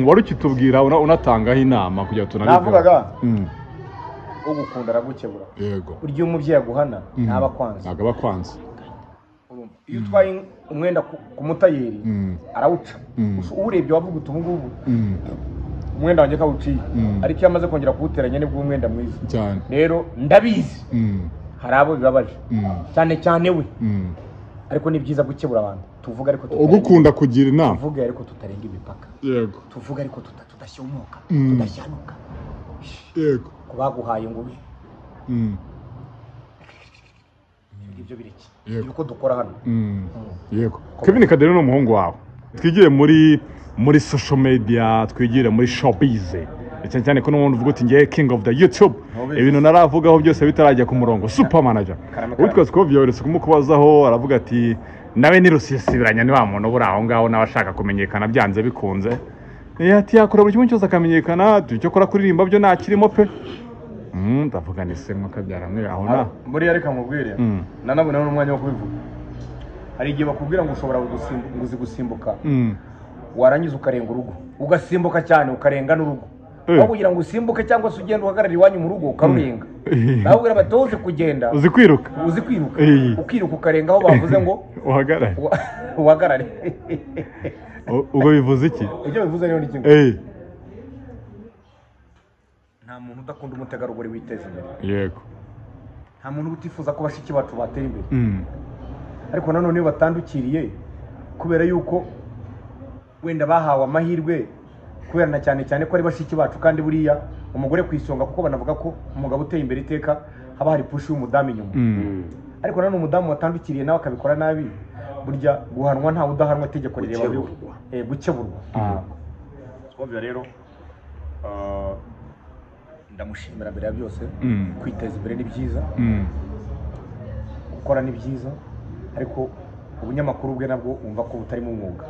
wari ukitubwira unatangaho inama kugira tunabige navugaga ugukunda aragukebura yego uryo umuvyeyi aguhana ntaba kwanza nagaba kwanza iyo utwaye umwenda ku mutayeri arawuca urebye wavuga utungubu umwenda wanjye kawuciye ariko iyo amaze kongera kuwuteranya nibwo umwenda mwiza cyane rero ndabizi hari abo bibabaje cyane cyane we ariko ni byiza gukebura abantu tuvuga ariko ugukunda kugira inama tuvuga ariko tutarenga imipaka yego tuvuga ariko tudashyomoka tudashyanuka yego kubaguhaye ngo ibyo biriki yuko dukora hano yego Kevin Kadere no muhungu wawe twigire muri social media twigire muri showbiz cyane cyane ko n'umuntu uvuga uti ngiye king of the YouTube ibintu naravugaho byose bitarajya ku murongo super manager witwa Scovia weretse kumukubazaho aravuga ati nawe ni rusisibiranya ni wa muntu ubura aho ngaho n'abashaka kumenyekana byanze bikunze ati yakora buri kimwe cyose akamenyekana cyo kora kuririmba byo nakirimo pe ndavuga ni se mwakabyara mwe aho na muri yareka mubwire nanabona n'umwanya wo kubivuga hari igihe bakubwira ngo ushobora gusimbuka warangiza ukarenga urugo ugasimbuka cyane ukarenga n'urugo aho kugira ngo usimbuke cyangwa se ugende uhagarara iwanyu mu rugo ukarurenga babwira batoze kugenda uzi kwiruka ukiruka ukarenga aho bavuze ngo uhagarare ubwo bivuze iki ibyo bivuze rero ni kimwe nta muntu udakunda umutegarugori witeza imbere yego nta muntu utifuza ko bashiki bacu batera imbere ariko nanone iyo batandukiriye kubera yuko wenda bahawe amahirwe kubera na cyane cyane ko ari bashiki bacu kandi buriya umugore ku isonga kuko banavuga ko umugabo uteye imbere iteka haba hari push y'umudamu inyuma ariko nanone umudamu watandukiriye nawe akabikora nabi burya guhanwa nta udahanwa itegeko rireba gukeburwa Scovia rero ndamushimira mbere ya byose kwiteza imbere ni byiza gukora ni byiza ariko ubunyamakuru bwe nabwo umva ko butarimo umwuga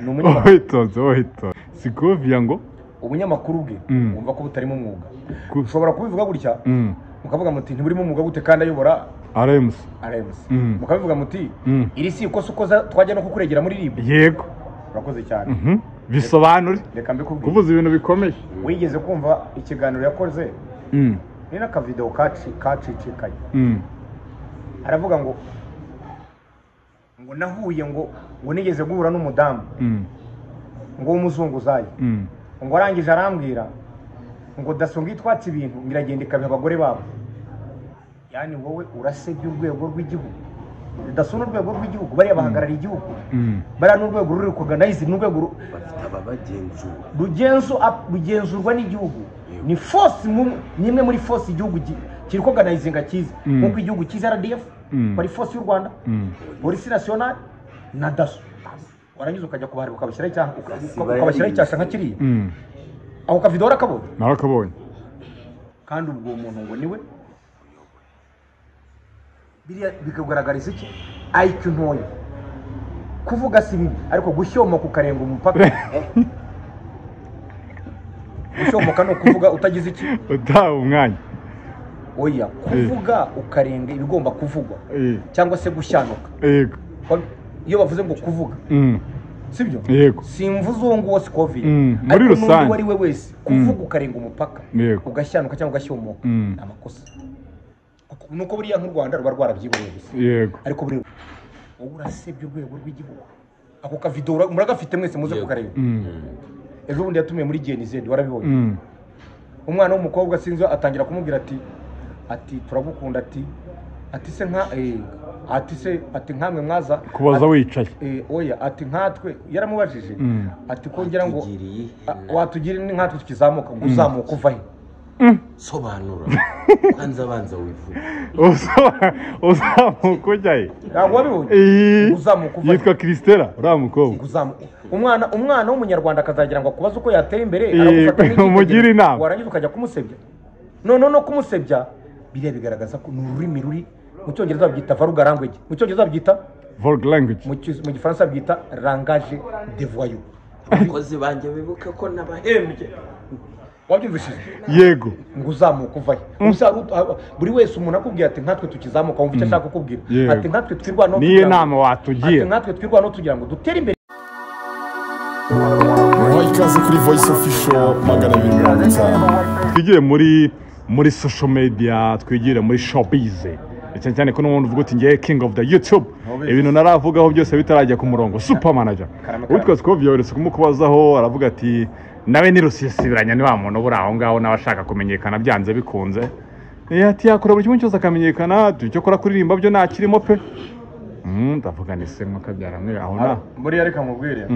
ni umunyamakuru Scovia ngo ubunyamakuru bwe umva ko butarimo umwuga ushobora kubivuga gutya mukavuga muti ntiburimo umwuga gute kandi ayobora RMC mukabivuga muti iri si ikosa ukoza twajya no kukuregera muri RIB yego urakoze cyane bisobanure reka mbikubwire kuvuza ibintu bikomeye wigeze kumva ikiganiro yakoze ni n'akavideo kacicikanye aravuga ngo nahuye ngo nigeze guhura n'umudamu ngo w'umuzunguzayi ngo arangije arambwira ngo dasonga itwatse ibintu ngiragenda ikabiha abagore babo yani wowe urasebye urwego rw'igihugu dasona urwego rw'igihugu bari abahagarara igihugu bari n'urwego ruri kuganize n'urwego bafite ababagenzura rugenzurwa n'igihugu ni force nimwe muri force igihugu kiri kuganizinga kiza nkuko igihugu kiza RDF bari force y'u Rwanda polisi nationale na daso warangiza ukajya kubaharira ukabashyiraho icyasha nka kiriya aho kavideo arakabonye narakabonye kandi ubwo umuntu ngo niwe biriya bikagaragariza iki IQ ntoya kuvuga si bibi ariko gushyomoka ukarenga umupaka gushomoka no kuvuga utagize iki utaha umwanya oya kuvuga ukarenga ibigomba kuvugwa cyangwa se gushyanuka yego iyo bavuze ngo kuvuga sibyo yego simvuze uwo nguwo Scovia muri rusange wari we wese kuvuga ukarenga umupaka ugashyanuka cyangwa ugashyomoka amakosa nuko buriya nk'u Rwanda ruba rwarabyiboreye gusa yego ariko buri wowe urasebye urwego rw'igihugu ako kavideo muragafite mwese muze kukareba ejo bundi yatumiye muri GNZ warabibonye umwana w'umukobwa sinzo atangira kumubwira ati turagukunda ati se nka ati nkamwe mwaza kubaza wicaye oya ati nkatwe yaramubajije ati kongera ngo watugire ni nkatwe tukizamuka ngo uzamuka uva he sobanura kwanza banza wivuga uzamuka ujyahe ntabwo wabibonye uzamuka uva yitwa Christella uriya mukobwa umwana w'umunyarwanda akazagira ngo akubaze uko yatera imbere aragufata nk'umugira inama warangiza ukajya kumusebya no kumusebya biriya bigaragaza ko ni ururimi ruri mu cyongereza babyita vulgar language mu cyongereza babyita vulgar language mu gifaransa babyita langage de voyou abakozi banjye bibuka ko nabahembye wabyumvishije yego ngo uzamuka uvahe buri wese umuntu akubwira ati nkatwe tukizamuka wumva icyo ashaka kukubwira ati nkatwe twirwanaho niyo nama watugira ati nkatwe twirwanaho tugira ngo dutere imbere ikaze kuri Voice Official 250. twigire muri social media, twigire muri showbiz, cyane cyane ko n'umuntu uvuga uti ngiye king of the YouTube, ibintu naravugaho byose bitarajya ku murongo. Super manager witwa Scovia weretse kumukubazaho, aravuga ati nawe ni rusisibiranya, ni wa muntu buri aho ngaho nawe ashaka kumenyekana byanze bikunze, ati yakora buri kimwe cyose akamenyekana, cyo kora kuririmba byo ntakirimo pe. Ndavuga ni se mwakabyara mwe aho na muri yareka mubwire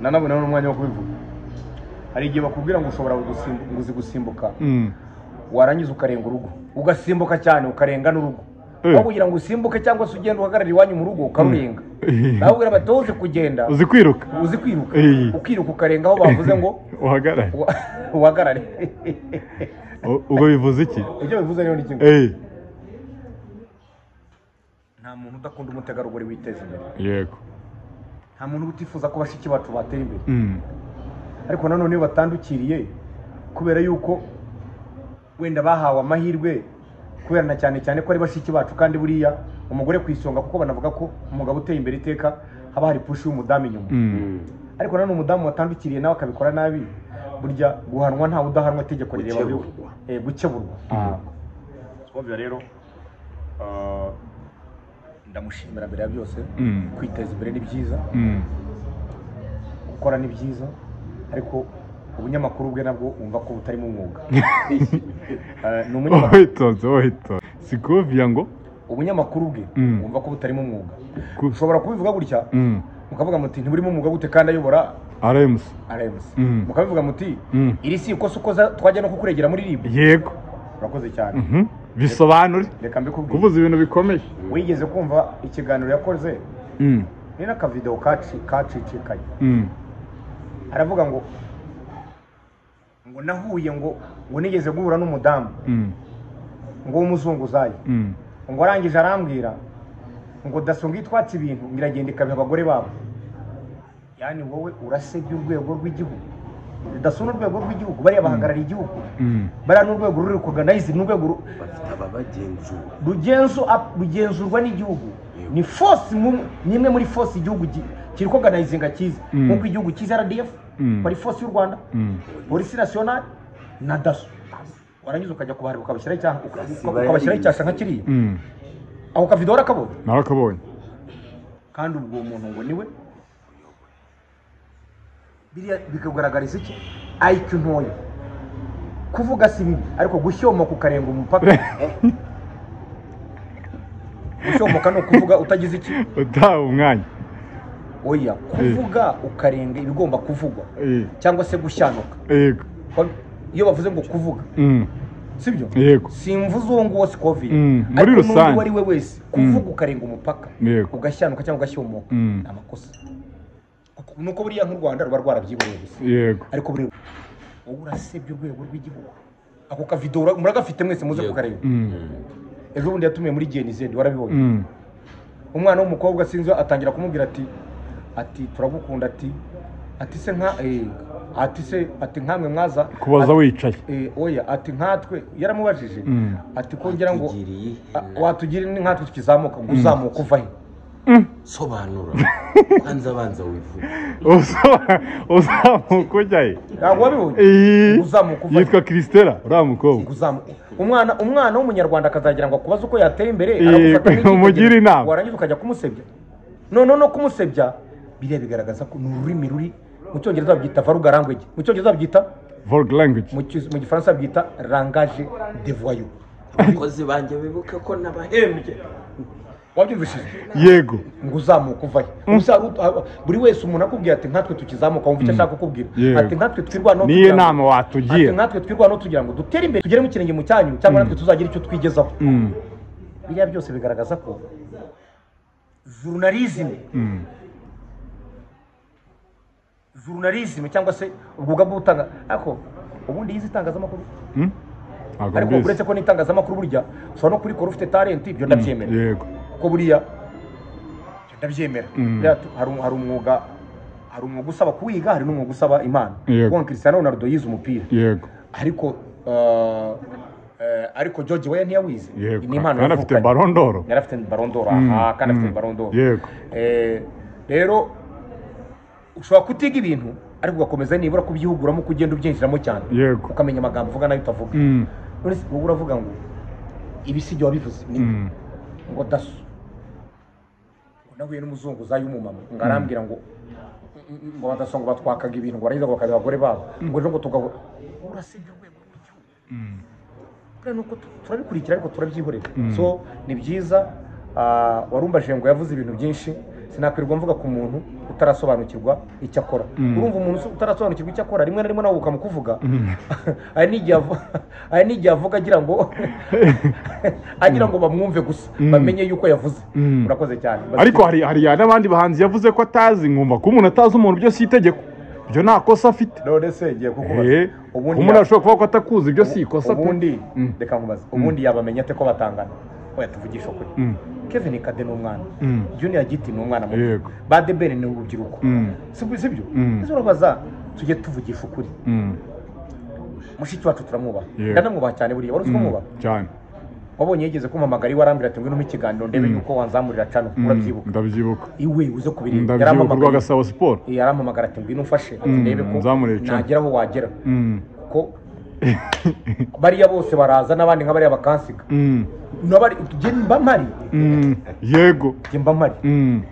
nanabona n'umwanya wo kubivuga. Hari igihe bakubwira ngo ushobora gusimbuka warangiza ukarenga urugo, ugasimbuka cyane ukarenga n'urugo, aho kugira ngo usimbuke cyangwa se ugende uhagarara iwanyu mu rugo ukarurenga. Bahubwira batoze kugenda uzi kwiruka ukiruka ukarenga aho bavuze ngo uhagarare. ubwo bivuze iki? Ibyo bivuze rero ni kintu nta muntu udakunda umutegarugori witeza imbere. Yego. Nta muntu utifuza ko bashiki bacu batera imbere. Ariko nanone iyo batandukiriye kubera yuko wenda bahawe amahirwe kubera na cyane cyane ko ari bashiki bacu, kandi buriya umugore kwisonga kuko banavuga ko umugabo uteye imbere iteka haba hari push y'umudamu inyuma. Ariko nanone umudamu watandukiriye nawe akabikora nabi, burya guhanwa nta udahanwa, itegeko rireba gukeburwa. Scovia rero ndamushimira mbere ya byose. Kwiteza imbere ni byiza, gukora ni byiza, ariko ubunyamakuru bwe nabwo umva ko butari mu mwuga. Ni umunyamakuru Scovia ngo ubunyamakuru bwe umva ko butari mu mwuga. Ushobora kubivuga gutya mukavuga muti ntiburi mu mwuga gute kandi ayobora RMC, mukabivuga muti iri si uko sukoza twajya no kukuregera muri RIB. Yego, urakoze cyane. Bisobanure, reka mbikubwire, kuvuza ibintu bikomeye. Wigeze kumva ikiganiro yakoze ni n'aka video kacicikanye. Aravuga ngo nahuye ngo nigeze guhura n'umudamu ngo w'umuzunguzayi, ngo arangije arambwira ngo dasonga itwatse ibintu ngiragenda ikabiha abagore babo. Yani wowe urasebye urwego rw'igihugu, dasona urwego rw'igihugu, bari abahagarariye igihugu, bari n'urwego ruri organize, n'urwego rugenzurwa n'igihugu. Ni force nimwe muri force igihugu kiri organizinga kiza, nkuko igihugu kiza RDF, bari force y'u Rwanda, polisi nationale na daso. Warangiza ukajya kubaharira ukabashyiraho icyasha nka kiriya. Aho kavido warakabonye? Narakabonye. Kandi ubwo umuntu ngo niwe biriya bikagaragariza iki? IQ ntoya. Kuvuga si bibi, ariko gushyomoka ukarenga umupaka. Gushyomoka no kuvuga utagize iki? Utaha umwanya. Oya, kuvuga ukarenga ibigomba kuvugwa cyangwa se gushyanuka. Yego. Iyo bavuze ngo kuvuga sibyo? Yego. Simvuze uwo nguwo Scovia. Muri rusange wari we wese kuvuga ukarenga umupaka ugashyanuka cyangwa ugashyomoka amakosa. Nuko buriya nk'u Rwanda ruba rwarabyiboreye gusa. Yego. Ariko buri wowe urasebye urwego rw'igihugu. Ako kavido muragafite mwese muze kukareba. Ejo bundi yatumiye muri GNZ warabibonye. Umwana w'umukobwa sinzo atangira kumubwira ati turagukunda, ati se nka ati nkamwe mwaza kubaza wicaye. Oya, ati nkatwe yaramubajije ati kongera ngo watugire ni nkatwe tukizamuka ngo uzamuka uva he? Sobanura kwanza banza wivuga. Uzamuka ujyaye? Ntabwo wabibonye? Uzamuka uva yitwa Kristela uramukobwa. Uzamuka umwana w'umunyarwanda akazagira ngo akubaza uko yateye imbere, aragufata umugira inama, warangiza ukajya kumusebya. No kumusebya biriya bigaragaza ko ni ururimi ruri mu Cyongereza babyita vulgar language, mu Cyongereza babyita vulgar language, mu Gifaransa babyita langage de voyou. Abakozi banjye bibuka ko nabahembye. Wabyumvishije? Yego. Ngo uzamuka uvahe? Buri wese umuntu akubwiye ati nkatwe tukizamuka wumva icyo ashaka kukubwira. Ati nkatwe twirwano, niyo nama watugiye. Ati nkatwe twirwano tugira ngo dutere imbere, tugere mu kirenge mu cyanyu, cyangwa natwe tuzagira icyo twigezaho. Biriya byose bigaragaza ko journalism cyangwa se ubwuga bw'utanga ako ubundi yize itangazamakuru. Ariko uretse ko n'itangazamakuru burya ushobora no kurikora ufite talent, ibyo ndabyemera. Yego. Ko buriya ndabyemera. Hari umwuga usaba kuwiga, hari n'umwuga usaba imana. Kuko Cristiano Ronaldo yize umupira. Yego. Ariko George we ntiyawize. Ni impano. Kandi afite Ballon d'Or. Yarafite Ballon d'Or. Kandi afite Ballon d'Or. Yego. Rero ushobora kutiga ibintu ariko ugakomeza nibura kubyihuguramo kugenda ubyinjiramo cyane Yego. ukamenya amagambo uvuga nayo utavuga none wowe uravuga ngo ibisijyo wabivuze ngo daso nahuye n'umuzunguzayi w'umumama ngo arambwira ngo badaso ngo batwakaga ibintu ngo barahiza bakabiha abagore babo ngo ejo ngo tugabo urasibye urwego rw'igihugu nuko turabikurikira ariko turabyihorera so ni byiza warumbajije ngo yavuze ibintu byinshi sinakwirwa mvuga ku muntu utarasobanukirwa icyo akora urumva umuntu utarasobanukirwa icyo akora rimwe na rimwe nawe ukamukuvuga ari n'igihe avuga agira ngo bamwumve gusa bamenye yuko yavuze urakoze cyane ariko hari n'abandi bahanzi yavuze ko atazi nkumva ko umuntu atazi umuntu byose itegeko ibyo nta kosa afite none se ngiye kukubaza umuntu ashobora kuvuga ko atakuzi ibyo si ikosa ubundi reka nkubaze ubundi yabamenye ate ko batangana oya tuvugisha ukuri Kevin Kade ni umwana Junior Giti ni umwana muto Badebere ni urubyiruko sibyo ese urabaza tujye tuvugisha ukuri mushiki wacu turamwubaha ndanamwubaha cyane buriya wari uzi ko mwubaha cyane wabonye yigeze kumpamagara iwe arambwira ati ngwino mu kiganiro ndebe yuko wanzamurira cano urabyibuka ndabyibuka iwe uze kubireba ndabyibuka rwa Gasabo Sport yarampamagara ati ngwino ufashe ndebe ko nageraho wagera ko bariya bose baraza n'abandi nk'abariya bakansiga nabari mba mpari yego mba mpari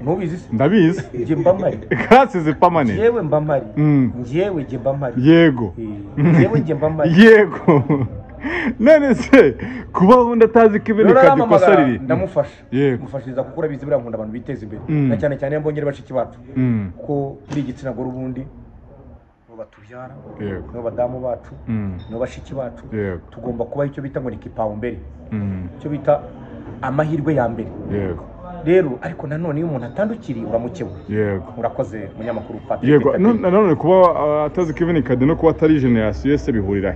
ntubizi se ndabizi mba mpari kasi zipamane yewe mba mpari ngewe mba mpari yego yewe mba mpari yego none se kuba wundi atazi ko ibintu kadikosa riri ndamufasha mufashiriza kuko urabizi buriya nkunda abantu biteza imbere na cyane cyane mbongere bashiki bacu ko kuri igitsina gore ubundi batubyara no badamu bacu no bashiki bacu tugomba kuba icyo bita ngo ni kipaumbele icyo bita amahirwe ya mbere rero ariko nanone iyo umuntu atandukiriye uramukewe urakoze munyamakuru Patrick yego nanone kuba atazi Kevin Kade no kuba atari generation yese bihurira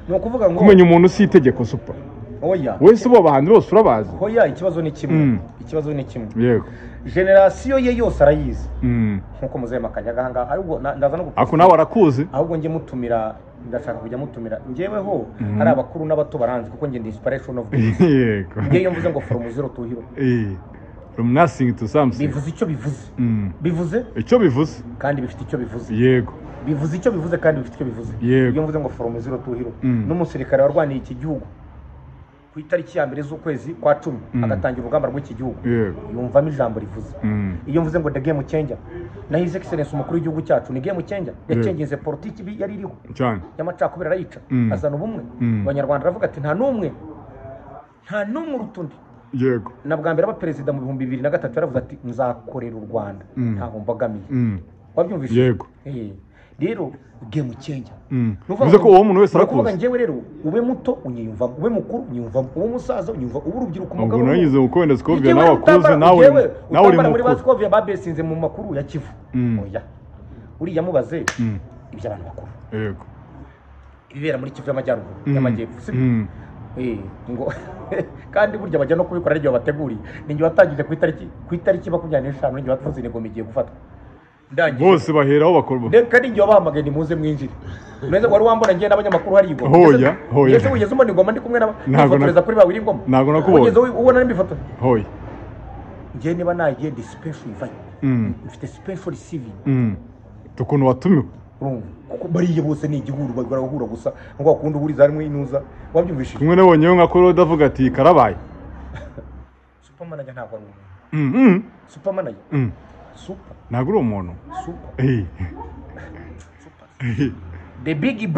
no kuvuga ngo kumenya umuntu si itegeko super oya wese bo bahanzi bose urabazi oya ikibazo ni kimwe yego generation ye yose arayizi nkuko muzema kanyaga hanga ahubwo ndaza no gupfa ako nawe arakuzi ahubwo nge mutumira ndashaka kujya mutumira ngeweho ari abakuru n'abato baranzi kuko nge ndi inspiration of this yego nge iyo mvuze ngo from zero to hero from nothing to something bivuze icyo bivuze icyo bivuze kandi bifite icyo bivuze yego bivuze icyo bivuze kandi bifite icyo bivuze iyo mvuze ngo from zero to hero n'umusirikare warwaniye iki gihugu ku itariki ya mbere z'ukwezi kwa 10 agatangira urugamba rw'iki gihugu yumvamo ijambo rivuze iyo mvuze ngo the game changer na his excellence umukuru w'igihugu cyacu ni game changer yacengenze politiki yari iriho cyane y'amacakubiri arayica azana ubumwe abanyarwanda ravuga ati nta numwe rutundi yego na bwa mbere aba perezida mu 2003 yaravuze ati nzakorera u Rwanda ntaho mbagamiye wabyumvise yego rero game changer bivuze ko uwo muntu wese arakuvuga ngewe rero ube muto unyiyumva ube mukuru unyiyumva ube musaza unyiyumva ube urubyiruko umugabo ubwo nayize ukwenda Scovia nawe akuze nawe uri muri Scovia babesinze mu makuru ya Kivu oya uriya mubaze ibyo abantu bakuru yego ibibera muri Kivu y'amajyaruguru y'amajyepfo ngo kandi burya bajya no kubikora ari byo bateguriye ninjye watangije ku itariki 25 ninjye watuze ingoma igiye gufatwa bose baheraho bakora reka ninjye wabahamagaye ni muze mwinjire neza wari wambona ngiye n'abanyamakuru hari igoma hoya yese wigeze umbona ingoma ndi kumwe n'abafotoreza kuri bawiri ingoma ntago nakubonye ugeze ubona n'imifoto hoya ngiye niba nagiye di special invite mfite special receiving tukuntu watumiwe kuko bariye bose ni igihuru bagahura gusa ngo akunda uburiza harimo inuza wabyumvishije kumwe nabonyeyo nka koro davuga ati karabaye supermanager ntabwo ari umuntu supermanager super ntabwo uri umuntu super the big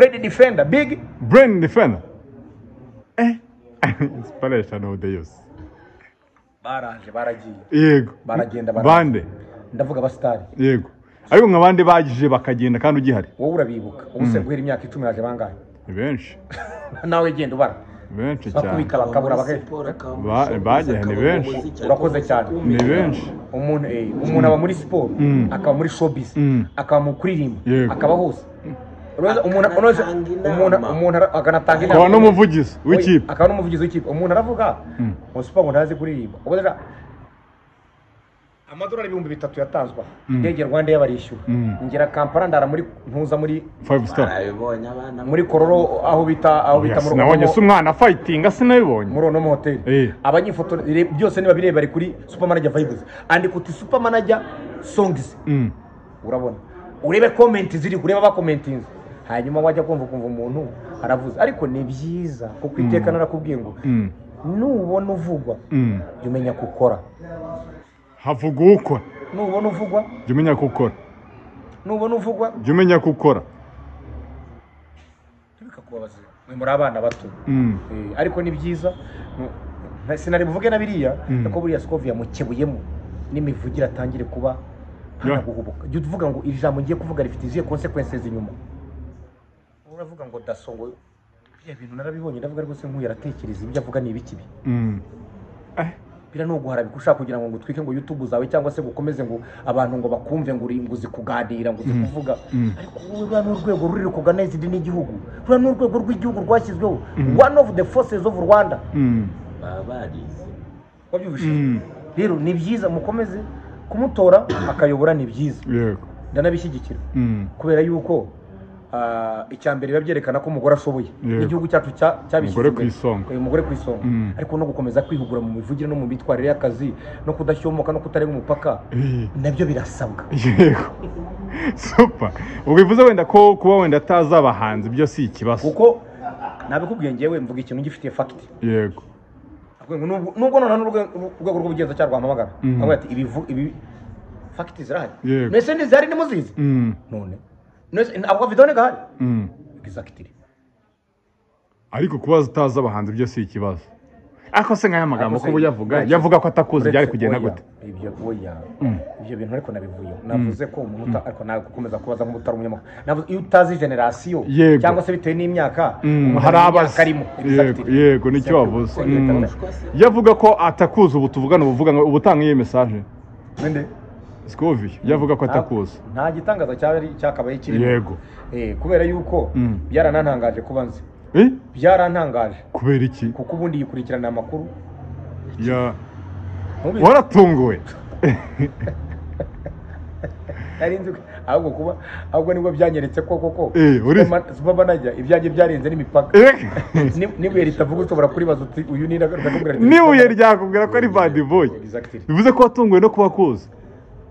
brain defender inspiration of the youth baragiye yego baragenda bande ndavuga abastari yego ariko nk'abandi bagije bakagenda kandi ugihari wowe urabibuka ubuse guhera imyaka 10 yaje bangahe ni benshi nawe genda ubara benshi cyane bakubika bakabura bagiye ni benshi urakoze cyane ni benshi umuntu aba muri sport akaba muri showbiz akaba mu kuririmba akaba hose umuntu akanatanga inama akaba n'umuvugizi w'ikipe umuntu aravuga ngo super ngo ntazi kuririmba ubona amadolari 3,000 yatanzwa ndege Rwanda yabarishyura ngira Kampala ndara muri ntuza muri 5 star muri Kororo aho bita mu nabonye se umwana fighting asinabibonye muri ono hotel abanyifoto byose niba birebare kuri supermanager vibes andi kuti supermanager songs urabona urebe comment ziri ureba ba commenting hanyuma wajya kumva umuntu aravuze ariko ni byiza kuko iteka narakubwiye ngo nubona uvugwa jya umenya gukora havuga ukora nubona uvugwa jya umenya gukora nubona uvugwa jya umenya gukora bikakubabaza mwe muri abana bato ariko ni byiza sinari buvuge na biriya ko buriya Scovia mukebuyemo n'imivugire atangire kuba guhubuka jya uvuga ngo iri jambo ngiye kuvuga rifite izihe consequences inyuma uravuga ngo dasongo bya bintu narabibonye ndavuga rwose nk'uyu yaratekereza ibyo avuga ni ibiki bira no guharabika ushaka kugira ngo ngutwike ngo YouTube zawe cyangwa se gukomeze ngo abantu ngo bakumve ngo uzi kuganira ngo uzi kuvuga ariko wowe n'urwego ruri kuganeza idini n'igihugu rura n'urwego rw'igihugu rwashyizweho one of the forces of Rwanda babarize wabyumvise rero ni byiza mukomeze kumutora akayobora ni byiza yego ndanabishyigikira kubera yuko icyambere babyerekana ko umugore ashoboye igihugu cyacu cyabishyize umugore ku isonga ariko no gukomeza kwihugura mu mivugire no mu mitwarire y'akazi no kudashyomoka no kutarenga umupaka nabyo birasabwa yego super ubivuze wenda ko kuba wenda atazabahanze byo si ikibazo kuko nabikubwiye ngewe mvuga ikintu gifitiye fact yego nubwo none urwego rw'ubugenzacyaha rwamamagara avuga ati ibi fact zirahari mbese ntizihari nimuzizi none abo vidone gahari exactly ariko kuba utazabahanze byo si ikibazo ako se nk'aya magambo ko yavuga ko atakuze byari kugenda gute ibyo bintu ariko nabivuye navuze ko umuntu ariko nawe gukomeza kubaza nk'umutari umunyamakuru navuze iyo utazi generation cyangwa se bitewe n'imyaka hari abakarimo yego nicyo wavuze yavuga ko atakuze ubu tuvugana ubutanga iyi message nende Scovia yavuga ko atakuze nta gitangaza cyakabaye kiri yego kubera yuko byaranantangaje kuba nzi byarantangaje kubera iki kuko ubundi yikurikirana amakuru ya waratunguwe yarinze ahubwo nibwo byanyeretse koko baba najya ibyanjye byarenze n'imipaka nibuye ritavuga ushobora kuribaza uti uyu ni nibuye ryakubwira ko ari bad boy bivuze ko watunguwe no kuba kuza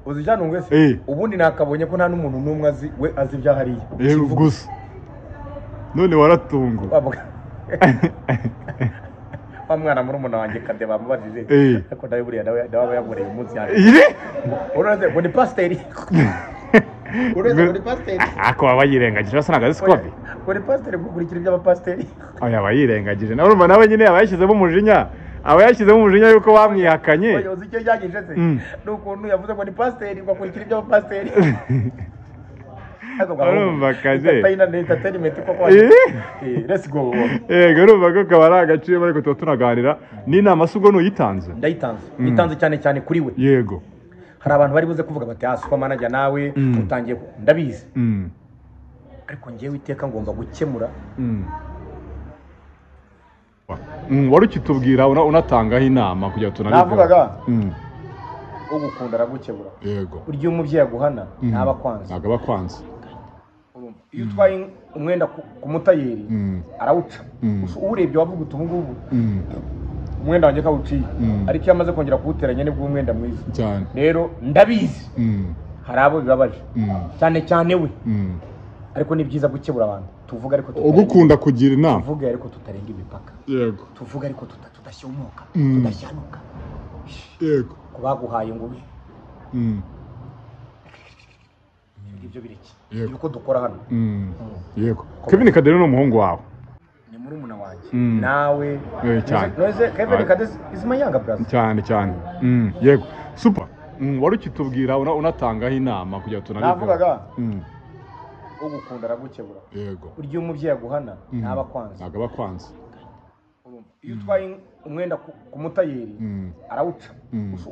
uzi janungwe se ubundi nakabonye ko nta n'umuntu n'umwe azi we azi ibyahariye gusa none waratunguwe wa mwana murumuna wanjye kade bamubajije ariko nawe buriya nawe yagoreye umunsi yanjye uraze ngo ni pasiteri uraze ngo ni pasiteri ako wabayirengagije basa nagaze Scovia ngo ni pasiteri gukurikira iby'abapasiteri oya bayirengagije nawe urumva nawe nyine abayishyizemo umujinya yuko bamwihakanye uzi icyo yagije se n'ukuntu yavuze ngo ni pasiteri bakurikira iby'abapasiteri urumva kaje let's go yego urumva ko kaba ari agaciro ariko tuba tunaganira n'inama se ubwo nuyitanze nitanze cyane cyane kuri we yego hari abantu bari buze kuvuga bati super manager nawe utangiye ndabizi ariko ngewe iteka ngomba gukemura wari ukitubwira unatangaho inama kugira ngo tunabigane navugaga ugukunda aragukebura yego urya umubyeyi aguhana ntaba kwanza ntabwo aba kwanza iyo utwaye umwenda ku mutayeri arawuca urebye wavuga uti ubu ngubu umwenda wanjye kawuciye ariko iyo amaze kongera kuwuteranya nibwo umwenda mwiza cyane rero ndabizi hari abo bibabaje cyane cyane we ariko ni byiza gukebura abantu tuvuga ariko ugukunda kugira inama tuvuga ariko tutarenga imipaka yego tuvuga ariko tudashyomoka tudashyanuka yego kubaguhaye ngo ibyo biriki yuko dukora hano yego Kevin Kadere n'umuhungu wawe ni murumuna wanjye nawe cyane noze Kevin Kadere is my younger brother cyane yego super wari ukitubwira unatangaho inama kugira ngo tunabigane navugaga ugukunda aragukebura yego urya umubyeyi aguhana ntaba kwanza ntabwo aba kwanza iyo utwaye umwenda ku mutayeri arawuca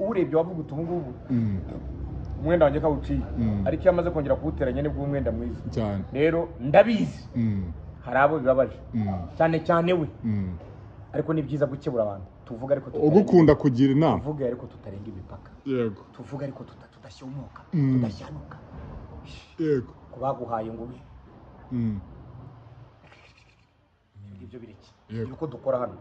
urebye wavuga uti ubu ngubu umwenda wanjye kawuciye ariko iyo amaze kongera kuwuteranya nibwo umwenda mwiza cyane rero ndabizi hari abo bibabaje cyane cyane we ariko ni byiza gukebura abantu tuvuga ariko ugukunda kugira inama tuvuga ariko tutarenga imipaka yego tuvuga ariko tudashyomoka tudashyanuka yego kubaguhaye ngo ibyo biriki yuko dukora hano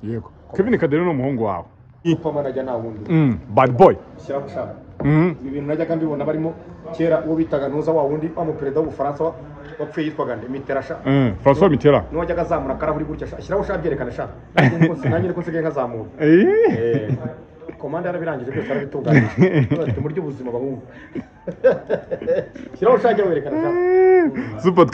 yego Kevin Kadere n'umuhungu wawe super manager nta wundi bad boy shyira mushaka ibi bintu najyaga mbibona barimo kera uwo bitaga ntuza wa wundi wa muperezida w'ubufaransa wapfuye yitwaga nde Mitterrand sha François Mitterrand niwe wajyaga azamura akarahuri gutya ashyiraho sha byerekana sha nanjye niko nsigaye nkazamura komanda yarabirangije byose arabitunganyije mu buryo buzima bahungu shyiraho sha jya werekana sha super